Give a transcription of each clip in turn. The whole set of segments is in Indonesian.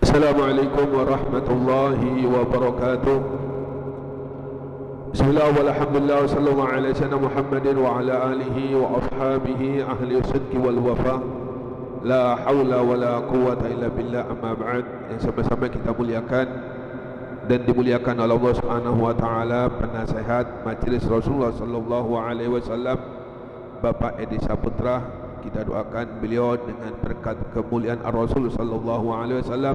Assalamualaikum warahmatullahi wabarakatuh. Bismillah walhamdulillah sallallahu ala sayyidina Muhammadin wa ala alihi wa ashabihi ahli sidqi wal wafa. La hawla wa la quwwata illa billah, amma ba'd. Yang sama-sama kita muliakan dan dimuliakan oleh Allah Subhanahu wa taala, penasihat Majelis Rasulullah sallallahu alaihi wasallam Bapak Edi Saputra. Kita doakan beliau dengan berkat kemuliaan Ar-Rasul sallallahu alaihi wasallam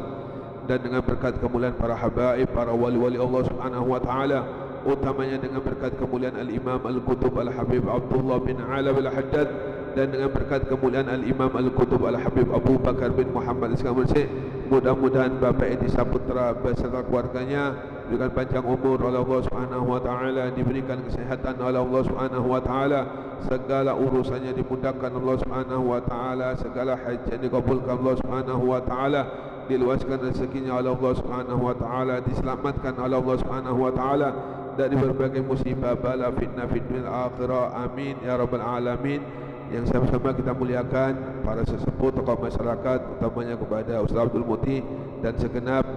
dan dengan berkat kemuliaan para habaib, para wali-wali Allah Subhanahu wa taala, utamanya dengan berkat kemuliaan Al-Imam Al-Qutub Al-Habib Abdullah bin Ala Al-Haddad, dan dengan berkat kemuliaan Al-Imam Al-Qutub Al-Habib Abu Bakar bin Muhammad Iskandar Syekh. Mudah-mudahan Bapak Edi Saputra beserta keluarganya diberikan panjang umur oleh Allah Subhanahu wa taala, diberikan kesehatan oleh Allah Subhanahu wa taala, segala urusannya dimudahkan Allah Subhanahu wa taala, segala hajat dikabulkan Allah Subhanahu wa taala, diluaskan rezekinya oleh Allah Subhanahu wa taala, diselamatkan oleh Allah Subhanahu wa taala dari berbagai musibah bala fitnah fid dunya akhirah. Amin ya rabbal alamin. Yang sama-sama kita muliakan para sesepuh tokoh masyarakat, utamanya kepada Ustaz Abdul Muti dan segenap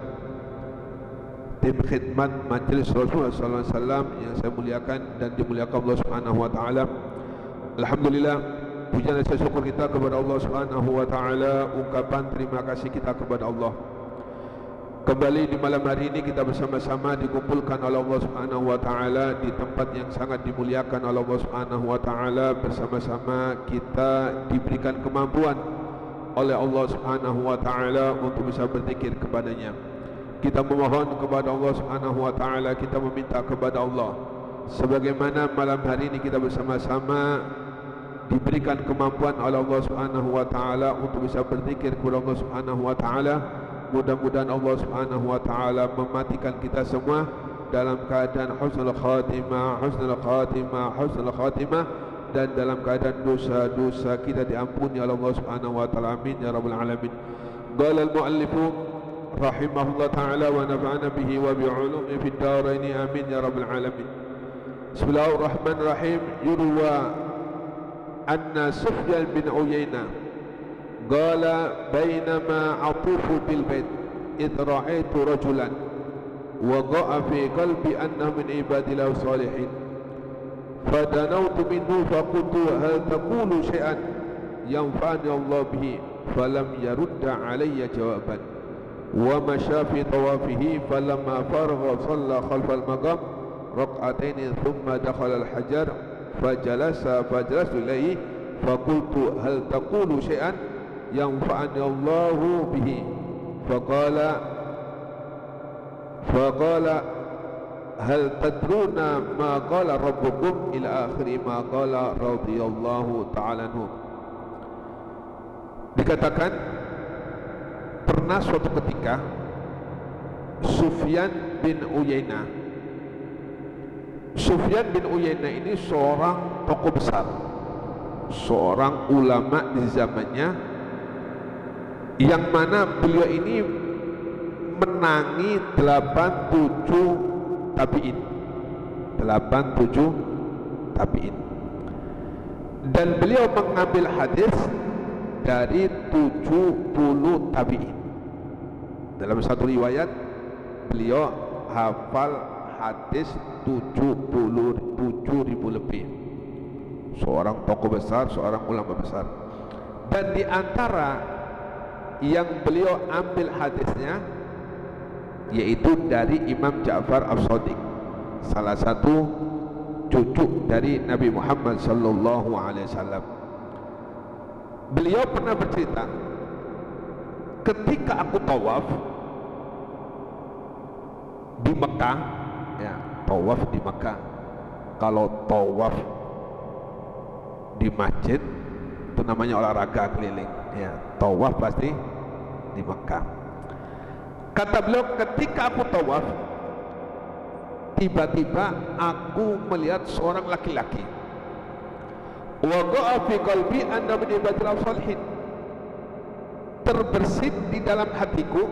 tim khidmat Majelis Rasulullah sallallahu alaihi wasallam yang saya muliakan dan dimuliakan Allah Subhanahu wa taala. Alhamdulillah, pujian dan syukur kita kepada Allah Subhanahu wa taala, ungkapan terima kasih kita kepada Allah. Kembali di malam hari ini kita bersama-sama dikumpulkan oleh Allah Subhanahu wa taala di tempat yang sangat dimuliakan oleh Allah Subhanahu wa taala. Bersama-sama kita diberikan kemampuan oleh Allah Subhanahu wa taala untuk bisa berzikir kepadanya. Kita memohon kepada Allah Subhanahu wa taala, kita meminta kepada Allah, sebagaimana malam hari ini kita bersama-sama diberikan kemampuan oleh Allah Subhanahu wa taala untuk bisa berzikir kepada Allah Subhanahu wa taala. Mudah-mudahan Allah Subhanahu wa taala mematikan kita semua dalam keadaan husnul khatimah, husnul khatimah, husnul khatimah, dan dalam keadaan dosa-dosa kita diampuni oleh Allah Subhanahu wa taala. Amin ya rabbal alamin. Qala al-muallifu rahimahullah taala wa nafa'ana bihi wa bi'ulumihi fid darain. Amin ya rabbal alamin. Bismillahirrahmanirrahim. Yurwa anna Sufyan bin Uyainah قال بينما أطوف بالبيت إذ رأيت رجلا وقع في قلبي أنه من عباد الله الصالحين فدنوت منه فقلت هل تقول شيئا ينفعني الله به فلم يرد علي جوابا ومشى في طوافه فلما فرغ صلى خلف المقام ركعتين ثم دخل الحجر فجلست إليه فقلت هل تقول شيئا ينفعني الله به فقال هل تدرون ما قال ربكم إلى آخر ما قال رضي الله تعالى عنه. Dikatakan pernah suatu ketika Sufyan bin Uyainah ini seorang tokoh besar, seorang ulama di zamannya, yang mana beliau ini menangi 87 tabi'in, dan beliau mengambil hadis dari 70 tabi'in. Dalam satu riwayat beliau hafal hadis 77.000 lebih. Seorang tokoh besar, seorang ulama besar. Dan di antara yang beliau ambil hadisnya yaitu dari Imam Ja'far As-Shadiq, salah satu cucu dari Nabi Muhammad sallallahu alaihi wasallam. Beliau pernah bercerita, ketika aku tawaf di Mekah, ya, tawaf di Mekah. Kalau tawaf di masjid itu namanya olahraga keliling, ya. Tawaf pasti di Mekah. Kata beliau, ketika aku tawaf, tiba-tiba aku melihat seorang laki-laki. Waqa'a fi qalbi anna min ibadillah shalihin. Terbersit di dalam hatiku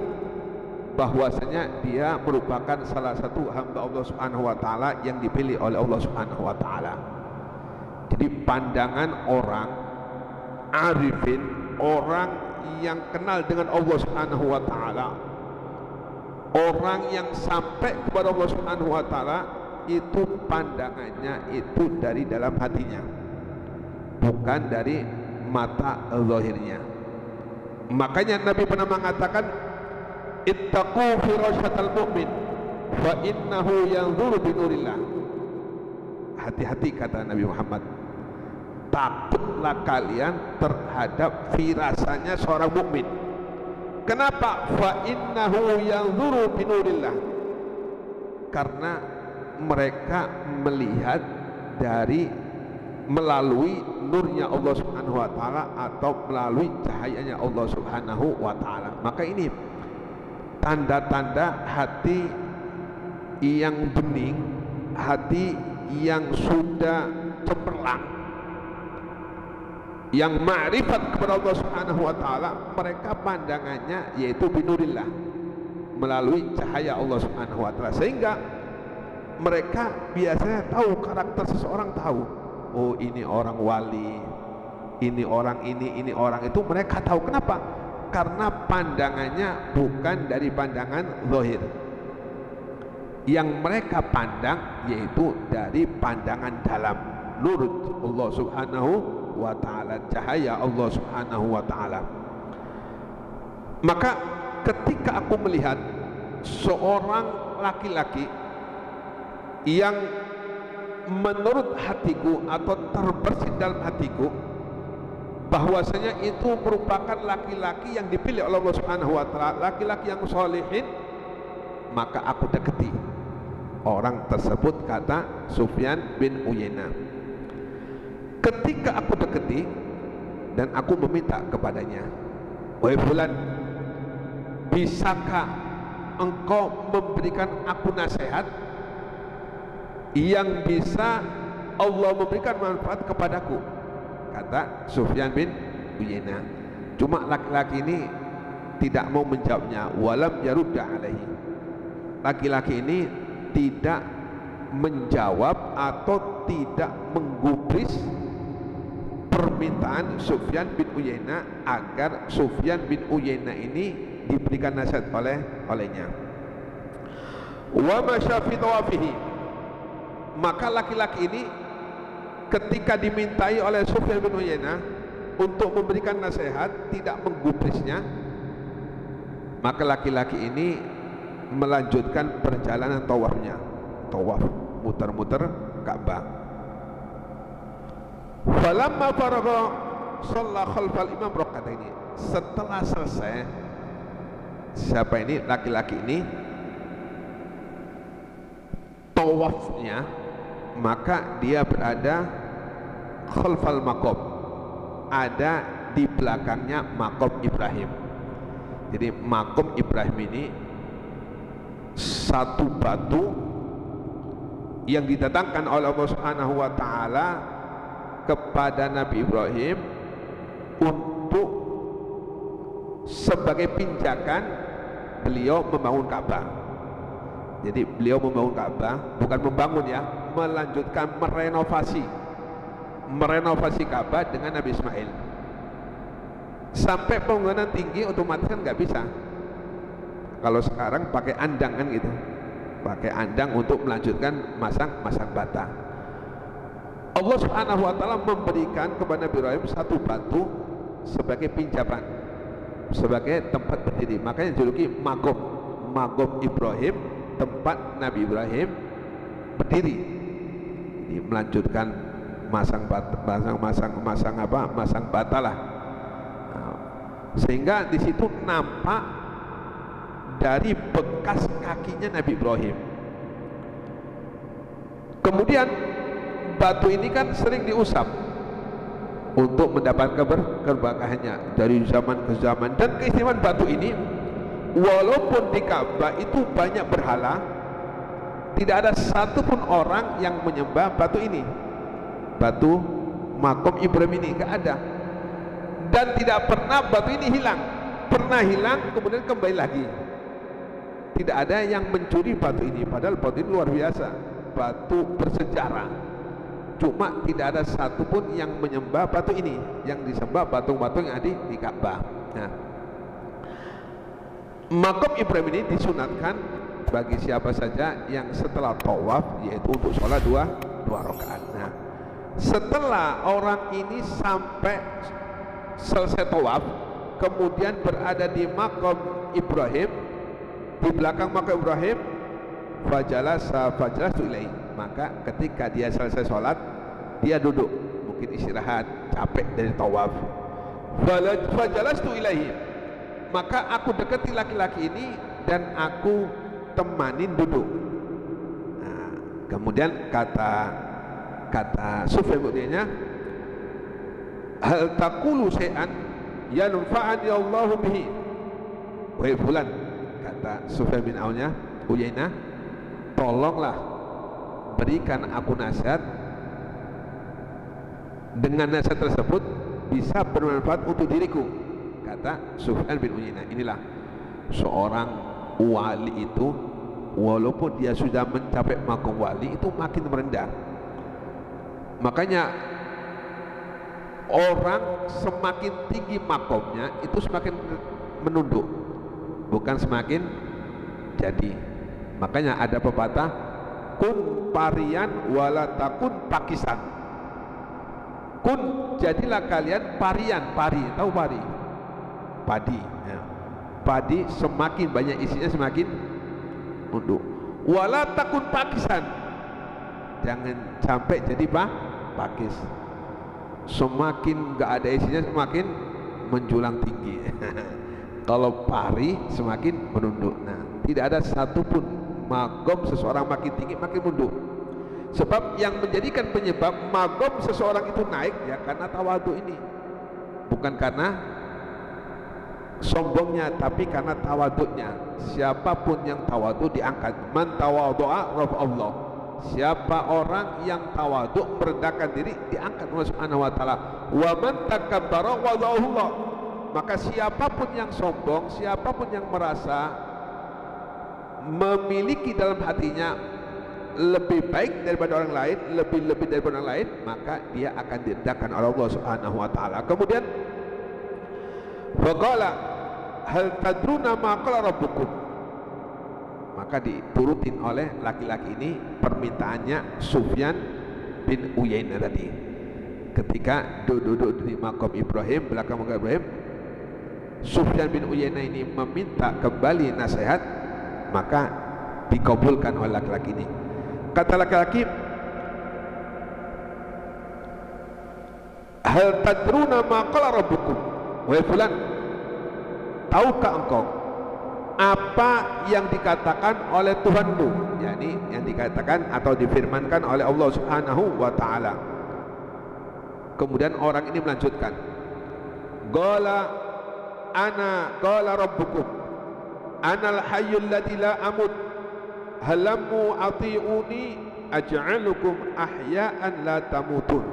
bahwasanya dia merupakan salah satu hamba Allah Subhanahu wa taala yang dipilih oleh Allah Subhanahu wa taala. Jadi pandangan orang arifin, orang yang kenal dengan Allah Subhanahu wa taala, orang yang sampai kepada Allah Subhanahu wa taala itu pandangannya itu dari dalam hatinya, bukan dari mata zahirnya. Makanya Nabi pernah mengatakan, ittaqu firasyatal mu'min fa innahu yanzuru binurillah. Hati-hati kata Nabi Muhammad, takutlah kalian terhadap firasatnya seorang mukmin. Kenapa? Fa innahu yanzuru binurillah. Karena mereka melihat dari melalui nurnya Allah Subhanahu wa taala atau melalui cahayanya Allah Subhanahu wa taala. Maka ini tanda-tanda hati yang bening, hati yang sudah cemerlang, yang ma'rifat kepada Allah Subhanahu wa taala, mereka pandangannya yaitu binurillah, melalui cahaya Allah Subhanahu wa taala, sehingga mereka biasanya tahu karakter seseorang, tahu oh ini orang wali, ini orang ini orang itu, mereka tahu. Kenapa? Karena pandangannya bukan dari pandangan zahir. Yang mereka pandang yaitu dari pandangan dalam, nur Allah Subhanahu wa ta'ala, cahaya Allah Subhanahu wa ta'ala. Maka ketika aku melihat seorang laki-laki yang menurut hatiku atau terbersit dalam hatiku bahwasanya itu merupakan laki-laki yang dipilih oleh Allah Subhanahu wa ta'ala, laki-laki yang sholihin, maka aku deketi orang tersebut, kata Sufyan bin Uyainah. Ketika aku deketi dan aku meminta kepadanya, wahai fulan, bisakah engkau memberikan aku nasihat yang bisa Allah memberikan manfaat kepadaku, kata Sufyan bin Uyainah. Cuma laki-laki ini tidak mau menjawabnya, walam yarudda alaihi. Laki-laki ini tidak menjawab atau tidak menggubris permintaan Sufyan bin Uyainah agar Sufyan bin Uyainah ini diberikan nasihat olehnya. Wa masya fi tawafihi. Maka laki-laki ini ketika dimintai oleh Sufyan bin Uyainah untuk memberikan nasihat, tidak menggubrisnya, maka laki-laki ini melanjutkan perjalanan tawafnya, tawaf muter-muter Ka'bah. Falamma faragha shalla khalfal imam rak'ataini. Setelah selesai, siapa ini laki-laki ini tawafnya, maka dia berada khalfal maqam, ada di belakangnya maqam Ibrahim. Jadi maqam Ibrahim ini satu batu yang didatangkan oleh Allah Subhanahu wa taala kepada Nabi Ibrahim untuk sebagai pinjakan beliau membangun Ka'bah. Jadi beliau membangun Ka'bah, bukan membangun ya, melanjutkan merenovasi Ka'bah dengan Nabi Ismail. Sampai bangunan tinggi otomatis kan nggak bisa. Kalau sekarang pakai andang kan gitu, pakai andang untuk melanjutkan masang bata. Allah Subhanahu wa taala memberikan kepada Nabi Ibrahim satu batu sebagai pinjaman, sebagai tempat berdiri. Makanya dijuluki Maqam Ibrahim, tempat Nabi Ibrahim berdiri. Ini melanjutkan masang bata lah. Nah, sehingga di situ nampak dari bekas kakinya Nabi Ibrahim. Kemudian batu ini kan sering diusap untuk mendapatkan keberkahannya dari zaman ke zaman. Dan keistimewaan batu ini, walaupun di Ka'bah itu banyak berhala, tidak ada satupun orang yang menyembah batu ini, batu Maqam Ibrahim ini, nggak ada. Dan tidak pernah batu ini hilang, pernah hilang kemudian kembali lagi. Tidak ada yang mencuri batu ini, padahal batu ini luar biasa, batu bersejarah. Cuma tidak ada satupun yang menyembah batu ini, yang disembah batu-batu yang ada di Ka'bah. Nah, Makom Ibrahim ini disunatkan bagi siapa saja yang setelah tawaf, yaitu untuk sholat dua rakaat. Nah, setelah orang ini sampai selesai tawaf, kemudian berada di makom Ibrahim, di belakang makom Ibrahim, fajalastu ilaihi, maka ketika dia selesai sholat, dia duduk, mungkin istirahat, capek dari tawaf. Fajalastu ilaihi, maka aku dekati laki-laki ini dan aku temanin duduk. Nah, kemudian kata Sufyan bin Uyainah, hal taqulu syai'an yanfa'ani Allahu bihi. Wahai fulan, kata Sufyan bin Uyainah, tolonglah berikan aku nasihat, dengan nasihat tersebut bisa bermanfaat untuk diriku. Kata Sufyan bin Uyainah, inilah seorang wali itu, walaupun dia sudah mencapai makom wali, itu makin merendah. Makanya orang semakin tinggi makomnya itu semakin menunduk, bukan semakin jadi. Makanya ada pepatah, kun parian wala takun pakisan. Kun, jadilah kalian parian. Pari, tahu pari? Padi ya. Padi semakin banyak isinya semakin nunduk. Wala takun pakisan, jangan sampai jadi pakis. Semakin gak ada isinya semakin menjulang tinggi. Kalau pari semakin menunduk. Nah, tidak ada satupun magom seseorang makin tinggi makin mundur. Sebab yang menjadikan penyebab magom seseorang itu naik ya karena tawadu ini, bukan karena sombongnya, tapi karena tawaduknya. Siapapun yang tawadu diangkat. Man tawadu'a rafa'allah. Siapa orang yang tawaduk merendahkan diri, diangkat Allah Subhanahu wa taala. Wa man takabbara wada'ahullah. Maka siapapun yang sombong, siapapun yang merasa memiliki dalam hatinya lebih baik daripada orang lain, lebih daripada orang lain, maka dia akan direndahkan oleh Allah Subhanahu wa taala. Kemudian faqala hal tadruna ma qala rabbukum, maka diturutin oleh laki-laki ini permintaannya Sufyan bin Uyainah tadi. Ketika duduk di makom Ibrahim, belakang makom Ibrahim, Sufyan bin Uyainah ini meminta kembali nasihat, maka dikabulkan oleh laki-laki ini. Kata laki-laki, hal tadruna ma qala rabbukum, wahai fulan, tahukah engkau apa yang dikatakan oleh Tuhanmu, yakni yang dikatakan atau difirmankan oleh Allah Subhanahu wa taala. Kemudian orang ini melanjutkan, qala rabbukum anal hayyul ladzi la amut halammu ati'uni aj'alukum ahya'an la tamutun.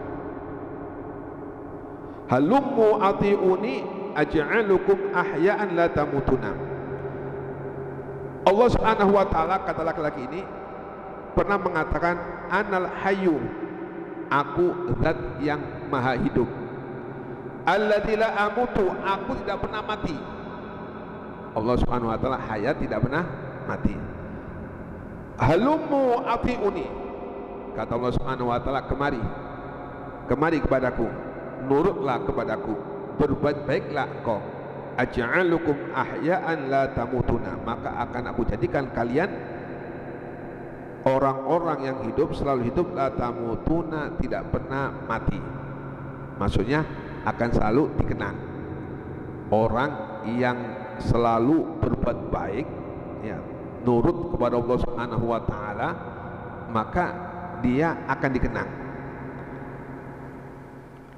Halummu ati'uni aj'alukum ahya'an la tamutuna. Allah Subhanahu wa taala, kata laki-laki ini, pernah mengatakan anal hayyu, aku zat yang maha hidup, alladzi la amutu, aku tidak pernah mati. Allah Subhanahu wa taala hayat, tidak pernah mati. Halummu ati'uni, kata Allah Subhanahu wa taala, kemari kepadaku, nurutlah kepadaku, berbuat baiklah engkau, aj'alukum ahya'an la tamutuna, maka akan aku jadikan kalian orang-orang yang hidup, selalu hidup, la tamutuna, tidak pernah mati. Maksudnya akan selalu dikenang. Orang yang selalu berbuat baik ya, nurut kepada Allah Subhanahu wa taala, maka dia akan dikenang.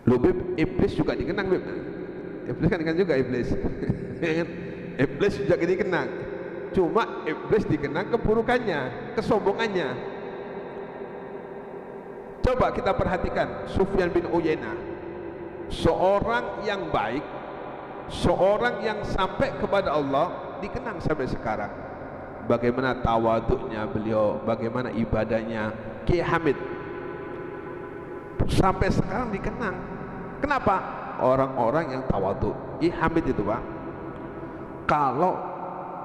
Bib, iblis juga dikenang, Bib. Iblis kan dikenang juga, iblis. Iblis juga dikenang. Cuma iblis dikenang keburukannya, kesombongannya. Coba kita perhatikan Sufyan bin Uyainah, seorang yang baik, seorang yang sampai kepada Allah, dikenang sampai sekarang. Bagaimana tawaduknya beliau, bagaimana ibadahnya. Ki Hamid sampai sekarang dikenang. Kenapa? Orang-orang yang tawaduk. Ki Hamid itu, Pak, kalau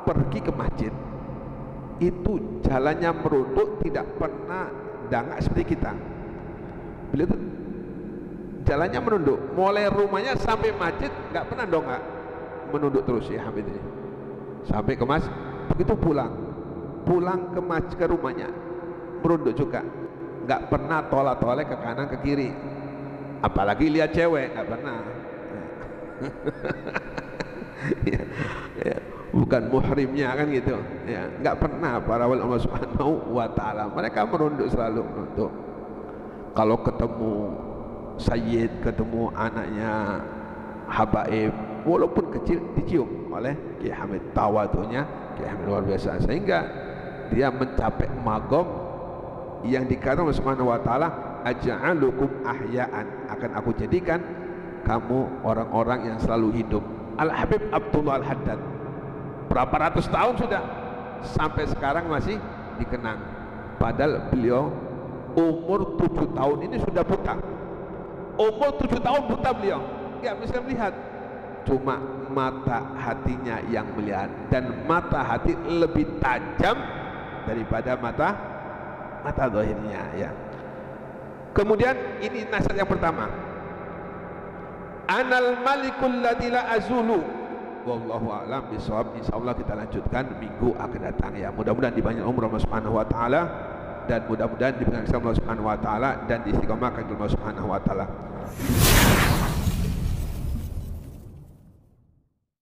pergi ke masjid itu jalannya merunduk, tidak pernah dangak seperti kita. Beliau itu jalannya menunduk, mulai rumahnya sampai masjid nggak pernah dongak, menunduk terus ya Habib ini sampai ke masjid. Begitu pulang ke rumahnya merunduk juga, nggak pernah tolak-tolak ke kanan ke kiri, apalagi lihat cewek nggak pernah. Ya, ya, bukan muhrimnya kan gitu ya, nggak pernah para wali Allah Subhanahu wa Ta'ala, mereka merunduk, selalu merunduk. Kalau ketemu sayyid, ketemu anaknya habaib walaupun kecil dicium oleh Kiai Hamid. Tawadhunya Kiai Hamid luar biasa, sehingga dia mencapai magom yang dikatakan oleh Subhanahu wa Ta'ala, aja'alukum ahya'an, akan aku jadikan kamu orang-orang yang selalu hidup. Al-Habib Abdullah Al-Haddad berapa ratus tahun sudah, sampai sekarang masih dikenang, padahal beliau umur 7 tahun ini sudah buta. Umur 7 tahun buta beliau, nggak bisa melihat, cuma mata hatinya yang melihat, dan mata hati lebih tajam daripada mata zahirnya ya. Kemudian ini nasihat yang pertama, anal malikul ladzi la azulu. Wallahu a'lam bishawab. Insyaallah kita lanjutkan minggu akan datang ya. Mudah-mudahan dibanyak umur Allah Subhanahu wa Ta'ala, dan mudah-mudahan diberikan Allah Subhanahu wa Ta'ala dan diistiqomahkan Allah Subhanahu wa Ta'ala.